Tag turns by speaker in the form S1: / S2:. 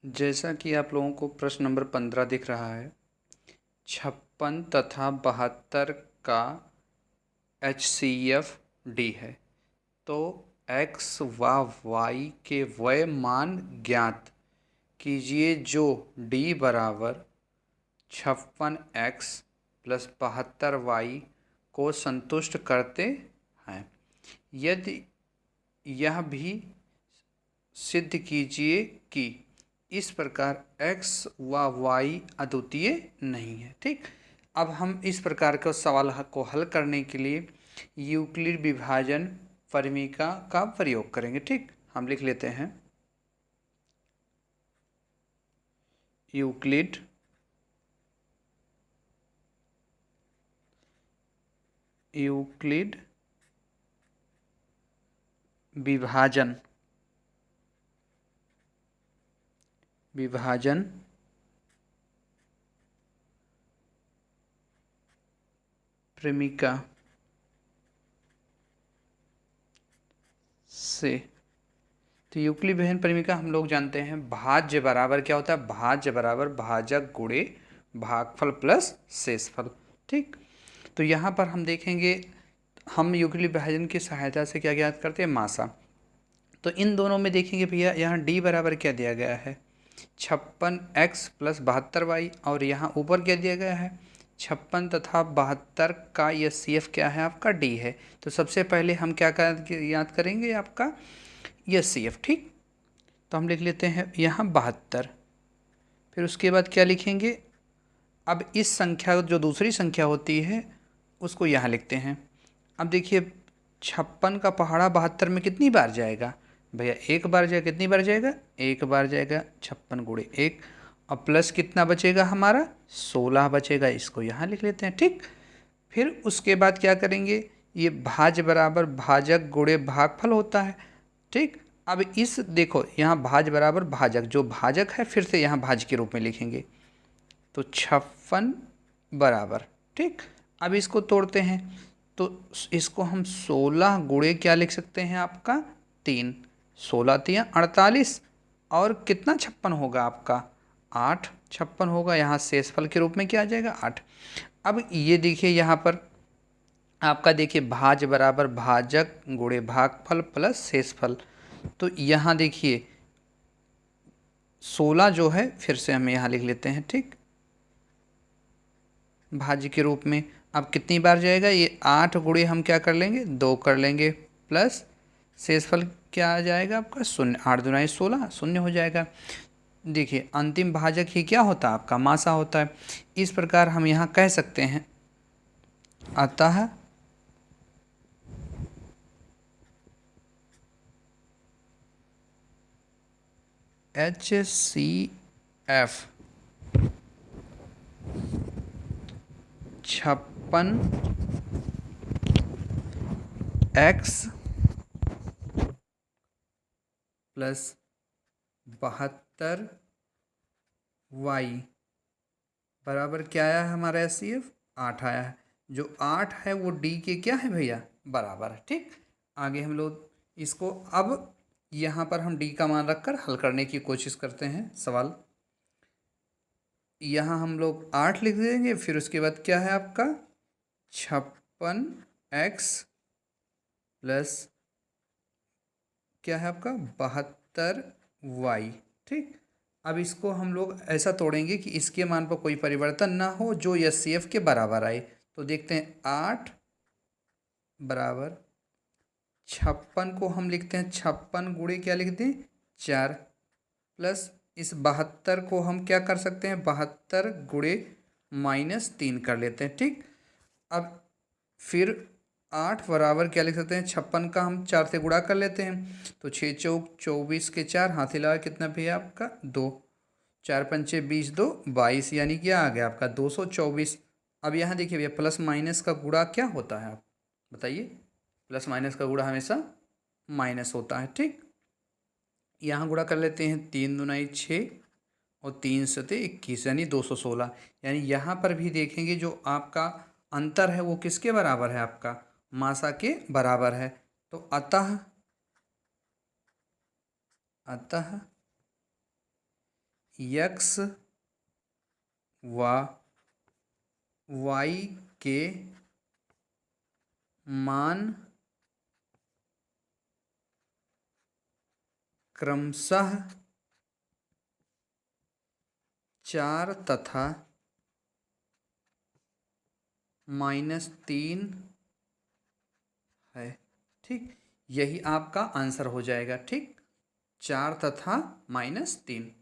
S1: जैसा कि आप लोगों को प्रश्न नंबर 15 दिख रहा है, 56 तथा 72 का HCF D है। तो x व y के वह मान ज्ञात कीजिए जो D बराबर 56x प्लस 72y को संतुष्ट करते हैं। यदि यह भी सिद्ध कीजिए कि इस प्रकार x व y अद्वितीय नहीं है। ठीक, अब हम इस प्रकार के सवाल को हल करने के लिए यूक्लिड विभाजन परिमिका का प्रयोग करेंगे। ठीक, हम लिख लेते हैं यूक्लिड विभाजन परिमिका से। तो यूक्लिड विभाजन परिमिका हम लोग जानते हैं, भाज्य बराबर क्या होता है, भाज्य बराबर भाजक गुणे भागफल प्लस शेषफल। ठीक, तो यहाँ पर हम देखेंगे, हम यूक्लिड विभाजन की सहायता से क्या ज्ञात करते हैं, मासा। तो इन दोनों में देखेंगे भैया, यहाँ d बराबर क्या दिया गया है, 56x प्लस 72y, और यहाँ ऊपर क्या दिया गया है, 56 तथा 72 का यह CF क्या है, आपका D है। तो सबसे पहले हम क्या याद करेंगे, आपका यह CF। ठीक, तो हम लिख लेते हैं यहाँ 72, फिर उसके बाद क्या लिखेंगे, अब इस संख्या जो दूसरी संख्या होती है उसको यहाँ लिखते हैं। अब देखिए 56 का पहाड़ा 72 में कितनी बार जाएगा भैया, एक बार जाएगा। कितनी बार जाएगा, एक बार जाएगा, 56 गुणे 1, और प्लस कितना बचेगा हमारा, 16 बचेगा। इसको यहाँ लिख लेते हैं। ठीक, फिर उसके बाद क्या करेंगे, ये भाज्य बराबर भाजक गुणे भागफल होता है। ठीक, अब इस देखो यहाँ भाज्य बराबर भाजक, जो भाजक है फिर से यहाँ भाज्य के रूप में लिखेंगे, तो 56 बराबर। ठीक, अब इसको तोड़ते हैं, तो इसको हम 16 गुणे क्या लिख सकते हैं, आपका 3, 16 3 48, और कितना 56 होगा आपका, 8 56 होगा। यहाँ शेषफल के रूप में क्या आ जाएगा, 8। अब ये देखिए यहाँ पर आपका देखिए भाज्य बराबर भाजक गुणे भागफल प्लस शेषफल, तो यहाँ देखिए 16 जो है फिर से हम यहाँ लिख लेते हैं। ठीक, भाज्य के रूप में अब कितनी बार जाएगा, ये 8 गुणे हम क्या कर लेंगे, 2 कर लेंगे, प्लस शेषफल क्या आ जाएगा आपका, 0, 8 दूना 16, 0 हो जाएगा। देखिए अंतिम भाजक ही क्या होता है, आपका मासा होता है। इस प्रकार हम यहाँ कह सकते हैं, अतः HCF 56x प्लस 72y बराबर क्या आया है हमारा, HCF 8 आया है। जो 8 है वो D के क्या है भैया, बराबर है। ठीक, आगे हम लोग इसको अब यहाँ पर हम D का मान रखकर हल करने की कोशिश करते हैं सवाल। यहाँ हम लोग 8 लिख देंगे, फिर उसके बाद क्या है आपका 56x प्लस क्या है आपका 72y। ठीक, अब इसको हम लोग ऐसा तोड़ेंगे कि इसके मान पर कोई परिवर्तन ना हो, जो HCF के बराबर आए। तो देखते हैं 8 बराबर 56 को हम लिखते हैं 56 गुणे क्या लिख दें, 4, प्लस इस 72 को हम क्या कर सकते हैं, 72 गुणे -3 कर लेते हैं। ठीक, अब फिर 8 बराबर क्या लिख सकते हैं, 56 का हम 4 से गुणा कर लेते हैं, तो 6 चौक 24 के 4 हाथ लगा कितना भैया आपका 2, 4 पंचे 20 2 22, यानी क्या आ गया आपका 224। अब यहाँ देखिए भैया प्लस माइनस का गुणा क्या होता है, आप बताइए, प्लस माइनस का गुणा हमेशा माइनस होता है। ठीक, यहाँ गुणा कर लेते हैं, 3 दूनाई 6 और 3 सते 21, यानी 216। यानी यहाँ पर भी देखेंगे जो आपका अंतर है वो किसके बराबर है, आपका मासा के बराबर है। तो अतः x व y के मान क्रमशः 4 तथा -3 है। ठीक, यही आपका आंसर हो जाएगा। ठीक, 4 तथा -3।